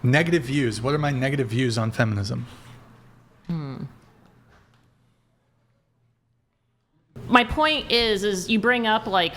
Negative views. What are my negative views on feminism? My point is you bring up like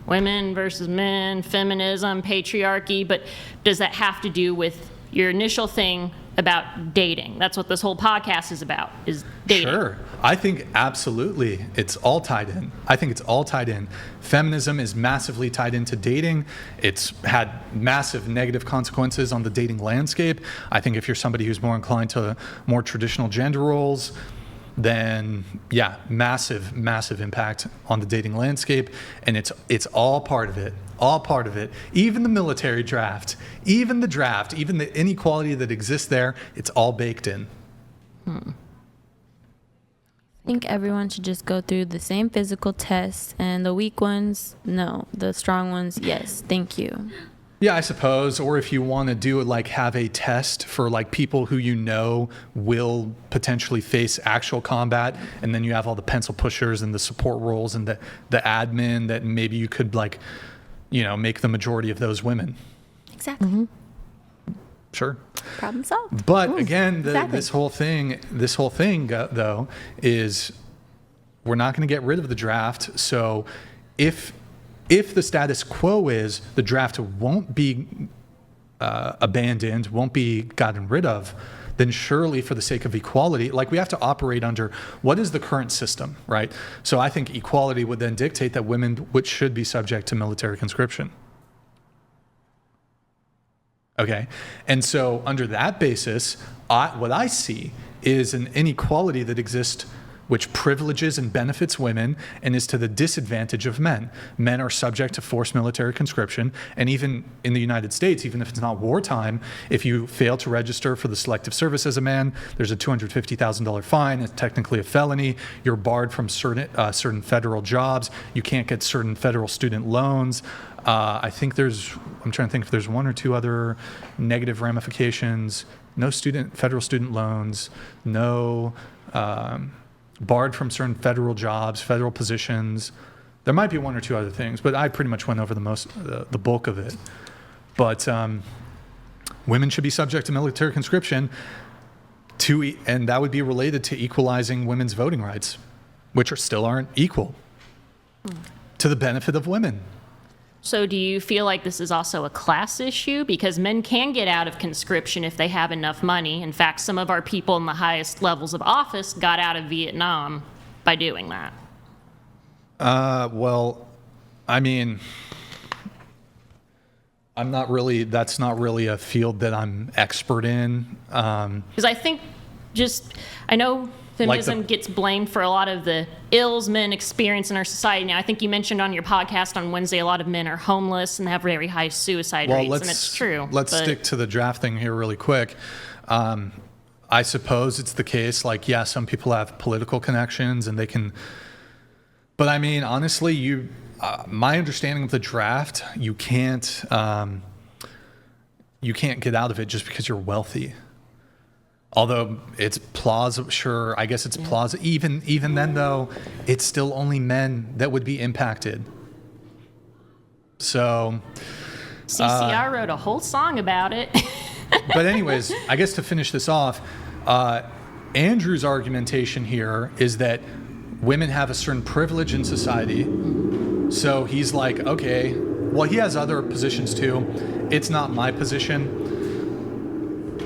women versus men, feminism, patriarchy, but does that have to do with your initial thing about dating? That's what this whole podcast is about, is dating. Sure. I think absolutely it's all tied in. I think it's all tied in. Feminism is massively tied into dating. It's had massive negative consequences on the dating landscape. I think if you're somebody who's more inclined to more traditional gender roles, then yeah, massive impact on the dating landscape. And it's all part of it. All part of it. Even the military draft, even the inequality that exists there, it's all baked in. I think everyone should just go through the same physical tests, and the weak ones, no. The strong ones, yes. Thank you. Yeah, I suppose. Or if you want to do it, like have a test for like people who you know will potentially face actual combat, and then you have all the pencil pushers and the support roles and the admin that maybe you could like, make the majority of those women. Exactly. Mm-hmm. Sure. Problem solved. But again, exactly. this whole thing, though, is we're not going to get rid of the draft. So if the status quo is the draft won't be abandoned, won't be gotten rid of, then surely for the sake of equality, like we have to operate under what is the current system, right? So I think equality would then dictate that women should be subject to military conscription. Okay, and so under that basis, what I see is an inequality that exists which privileges and benefits women and is to the disadvantage of men. Men are subject to forced military conscription, and even in the United States, even if it's not wartime, if you fail to register for the selective service as a man, there's a $250,000 fine. It's technically a felony. You're barred from certain federal jobs. You can't get certain federal student loans. I'm trying to think if there's one or two other negative ramifications. No federal student loans, no barred from certain federal jobs, federal positions. There might be one or two other things, but I pretty much went over the bulk of it. But women should be subject to military conscription, and that would be related to equalizing women's voting rights, which still aren't equal, to the benefit of women. So do you feel like this is also a class issue? Because men can get out of conscription if they have enough money. In fact, some of our people in the highest levels of office got out of Vietnam by doing that. Well, I mean, that's not really a field that I'm expert in. Because I know feminism gets blamed for a lot of the ills men experience in our society. Now, I think you mentioned on your podcast on Wednesday, a lot of men are homeless and have very high suicide rates, and it's true. Let's stick to the draft thing here really quick. I suppose it's the case, like, yeah, some people have political connections and they can, but I mean, honestly, my understanding of the draft, you can't get out of it just because you're wealthy. Although it's plausible, sure, I guess it's plausible. Even then, though, it's still only men that would be impacted. So, CCR wrote a whole song about it. But anyways, I guess to finish this off, Andrew's argumentation here is that women have a certain privilege in society. So he's like, okay, well, he has other positions too. It's not my position.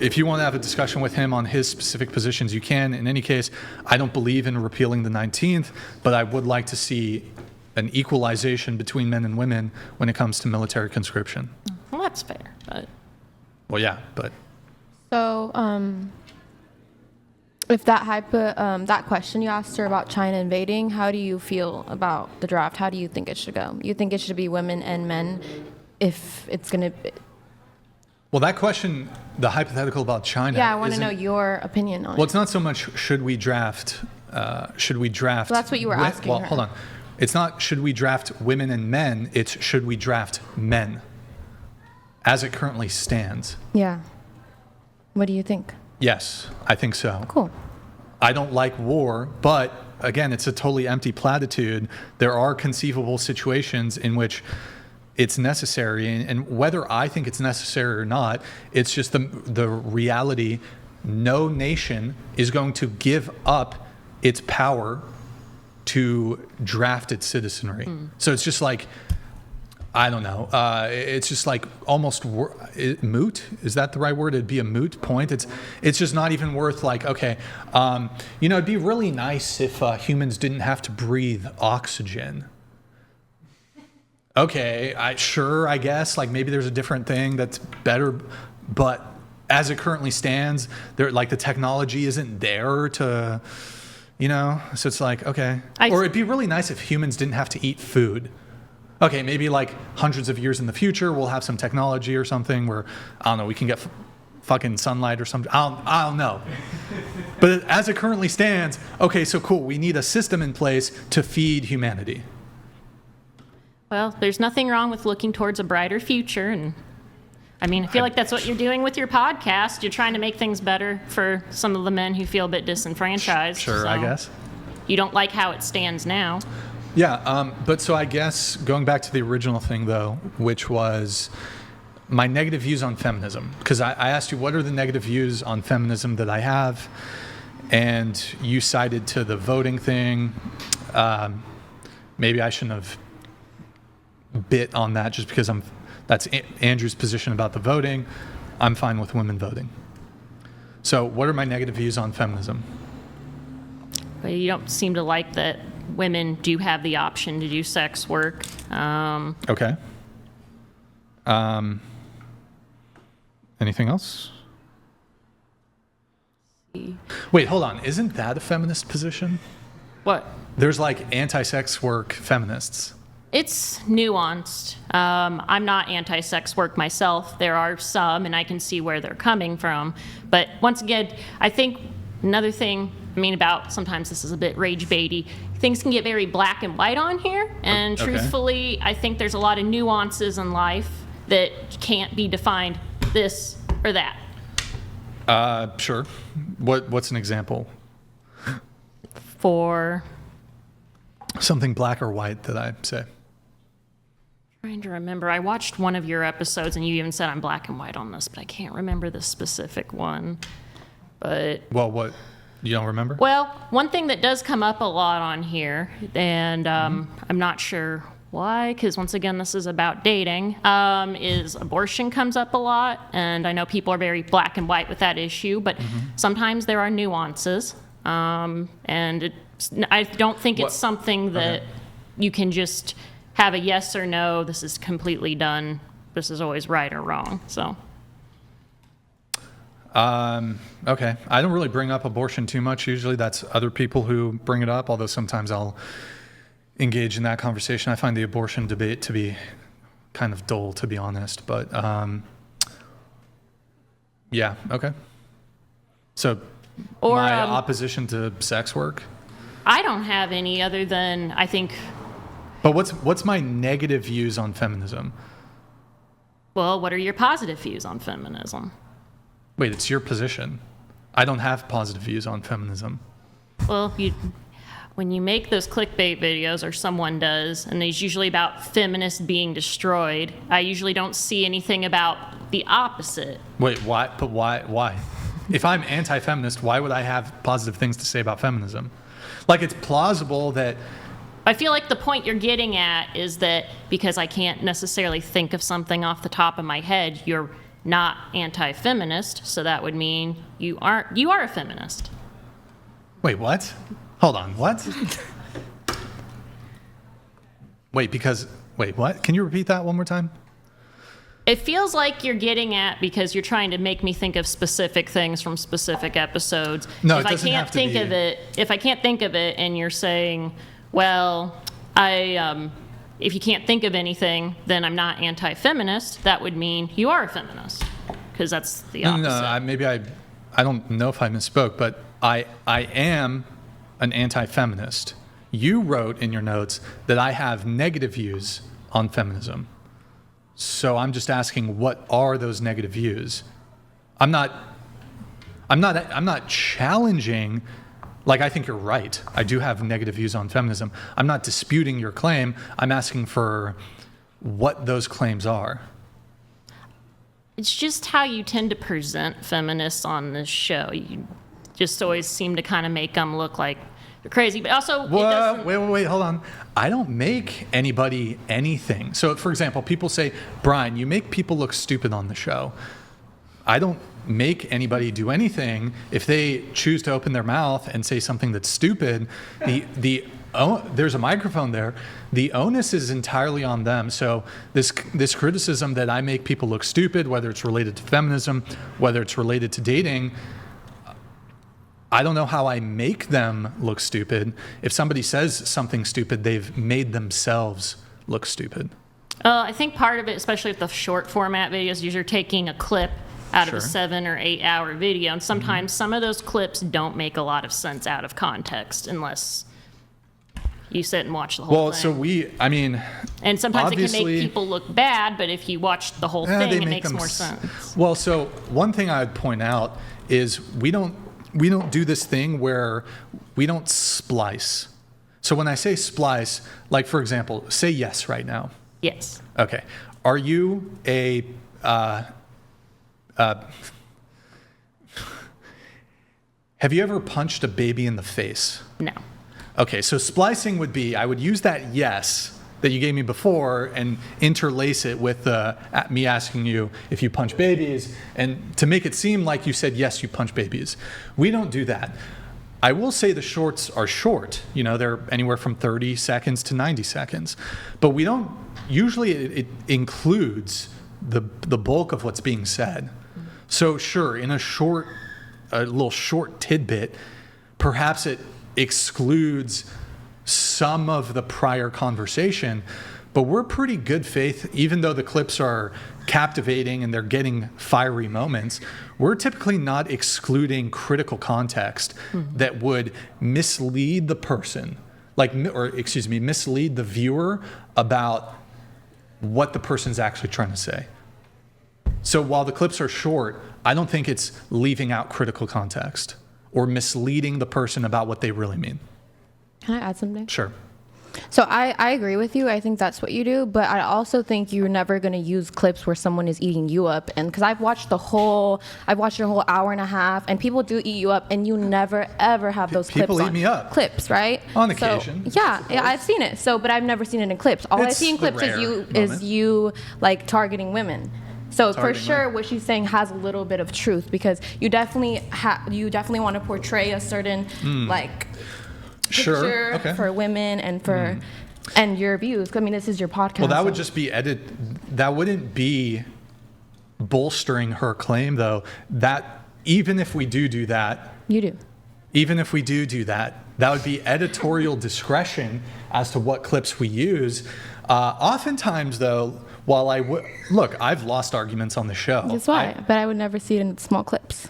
If you want to have a discussion with him on his specific positions, you can. In any case, I don't believe in repealing the 19th, but I would like to see an equalization between men and women when it comes to military conscription. Well, that's fair. But... Well, yeah, but... So, if that question you asked her about China invading, how do you feel about the draft? How do you think it should go? You think it should be women and men if it's going to... Well, that question, the hypothetical about China... Yeah, I want to know your opinion on it. Well, it's not so much should we draft... Well, that's what you were asking her. Hold on. It's not should we draft women and men, it's should we draft men as it currently stands. Yeah. What do you think? Yes, I think so. Cool. I don't like war, but again, it's a totally empty platitude. There are conceivable situations in which it's necessary, and whether I think it's necessary or not, it's just the reality. No nation is going to give up its power to draft its citizenry. So it's just like, I don't know. It's just like almost moot. Is that the right word? It'd be a moot point. It's just not even worth like, okay, it'd be really nice if humans didn't have to breathe oxygen. Okay, I guess like maybe there's a different thing that's better, but as it currently stands, the technology isn't there to, so it's like, okay. Or it'd be really nice if humans didn't have to eat food. Okay, maybe like hundreds of years in the future, we'll have some technology or something where, I don't know, we can get fucking sunlight or something. I don't know. But as it currently stands, okay, so cool. We need a system in place to feed humanity. Well, there's nothing wrong with looking towards a brighter future. And I feel like that's what you're doing with your podcast. You're trying to make things better for some of the men who feel a bit disenfranchised. Sure, so I guess. You don't like how it stands now. Yeah, but so I guess going back to the original thing, though, which was my negative views on feminism, because I asked you what are the negative views on feminism that I have, and you cited to the voting thing. Maybe I shouldn't have bit on that just because that's Andrew's position about the voting. I'm fine with women voting. So what are my negative views on feminism? Well, you don't seem to like that women do have the option to do sex work. Okay. Anything else? Wait, hold on. Isn't that a feminist position? What? There's like anti-sex work feminists. It's nuanced. I'm not anti-sex work myself. There are some, and I can see where they're coming from. But once again, I think another thing, about sometimes this is a bit rage baity. Things can get very black and white on here. And truthfully, I think there's a lot of nuances in life that can't be defined this or that. Sure. What's an example? For something black or white that I say. Trying to remember. I watched one of your episodes and you even said I'm black and white on this, but I can't remember the specific one. But well, what? You don't remember? Well, one thing that does come up a lot on here, and I'm not sure why, because once again, this is about dating, is abortion comes up a lot. And I know people are very black and white with that issue, but sometimes there are nuances. And I don't think it's something that you can just have a yes or no, this is completely done, this is always right or wrong. So. Okay. I don't really bring up abortion too much. Usually that's other people who bring it up, although sometimes I'll engage in that conversation. I find the abortion debate to be kind of dull, to be honest. But yeah, okay. So my opposition to sex work? I don't have any other than I think... But what's my negative views on feminism? Well, what are your positive views on feminism? Wait, it's your position. I don't have positive views on feminism. Well, when you make those clickbait videos, or someone does, and it's usually about feminists being destroyed, I usually don't see anything about the opposite. Wait, why? But why? If I'm anti-feminist, why would I have positive things to say about feminism? Like, it's plausible that... I feel like the point you're getting at is that because I can't necessarily think of something off the top of my head, you're not anti-feminist, so that would mean you are a feminist. Wait, what? Hold on, what? Wait, what? Can you repeat that one more time? It feels like you're getting at because you're trying to make me think of specific things from specific episodes. No, if it doesn't have to be. If I can't think of it and you're saying, well, if you can't think of anything, then I'm not anti-feminist, that would mean you are a feminist, because that's the opposite. No, I don't know if I misspoke, but I am an anti-feminist. You wrote in your notes that I have negative views on feminism. So I'm just asking, what are those negative views? I'm not challenging. Like, I think you're right. I do have negative views on feminism. I'm not disputing your claim. I'm asking for what those claims are. It's just how you tend to present feminists on this show. You just always seem to kind of make them look like they're crazy, but also Wait, hold on. I don't make anybody anything. So, for example, people say, Brian, you make people look stupid on the show. I don't make anybody do anything. If they choose to open their mouth and say something that's stupid, there's a microphone there. The onus is entirely on them. So this criticism that I make people look stupid, whether it's related to feminism, whether it's related to dating, I don't know how I make them look stupid. If somebody says something stupid, they've made themselves look stupid. I think part of it, especially with the short format videos, is you're taking a clip out of a 7 or 8 hour video, and sometimes some of those clips don't make a lot of sense out of context unless you sit and watch the whole thing. And sometimes it can make people look bad, but if you watch the whole thing, it makes more sense. Well, so one thing I would point out is we don't do this thing where we don't splice. So when I say splice, like for example, say yes right now. Yes. Okay. Are you a have you ever punched a baby in the face? No. Okay, so splicing would be, I would use that yes that you gave me before and interlace it with me asking you if you punch babies, and to make it seem like you said yes, you punch babies. We don't do that. I will say the shorts are short. They're anywhere from 30 seconds to 90 seconds. But we don't, usually it includes the bulk of what's being said. So sure, in a little short tidbit, perhaps it excludes some of the prior conversation, but we're pretty good faith, even though the clips are captivating and they're getting fiery moments, we're typically not excluding critical context that would mislead the person, mislead the viewer about what the person's actually trying to say. So while the clips are short, I don't think it's leaving out critical context or misleading the person about what they really mean. Can I add something? Sure. So I agree with you. I think that's what you do. But I also think you're never going to use clips where someone is eating you up. And because I've watched your whole hour and a half, and people do eat you up, and you never, ever have those clips on. People eat me up. Clips, right? On occasion. Yeah, I've seen it. But I've never seen it in clips. All I see in clips is you like targeting women. So for sure, what she's saying has a little bit of truth, because you definitely want to portray a certain picture for women and for and your views. I mean, this is your podcast. Well, that would just be that wouldn't be bolstering her claim, though. That even if we do that, you do. Even if we do that, that would be editorial discretion as to what clips we use. Oftentimes, though, while I've lost arguments on the show. That's why, but I would never see it in small clips.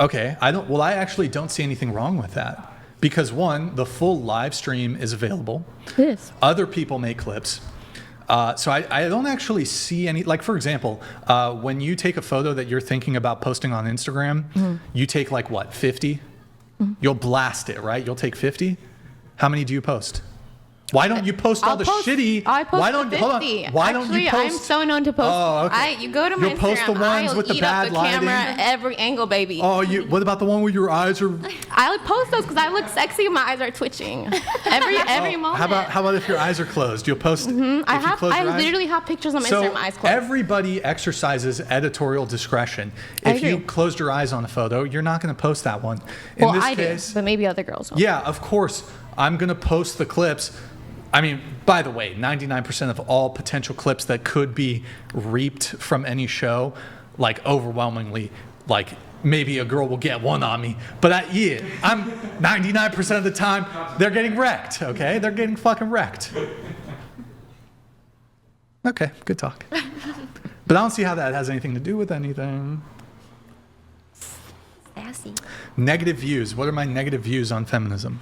Okay, I actually don't see anything wrong with that, because one, the full live stream is available. It is. Other people make clips. So I don't actually see any, like, for example, when you take a photo that you're thinking about posting on Instagram, you take 50? You'll blast it, right? You'll take 50? How many do you post? Why don't you post all the shitty? I post why don't, 50. Hold on. Why don't you post? I'm so known to post. Oh, okay. You go to my You'll Instagram. post the ones I'll with the eat bad up the lighting. camera, every angle, baby. Oh, what about the one where your eyes are? I post those because I look sexy and my eyes are twitching. Every moment. How about if your eyes are closed? You'll post. I literally have pictures on my Instagram, eyes closed. Everybody exercises editorial discretion. If you closed your eyes on a photo, you're not going to post that one. In this case, do, but maybe other girls will. Yeah, of course. I'm going to post the clips. I mean, by the way, 99% of all potential clips that could be reaped from any show, overwhelmingly, maybe a girl will get one on me. But I'm 99% of the time, they're getting wrecked, okay? They're getting fucking wrecked. Okay, good talk. But I don't see how that has anything to do with anything. Sassy. Negative views. What are my negative views on feminism?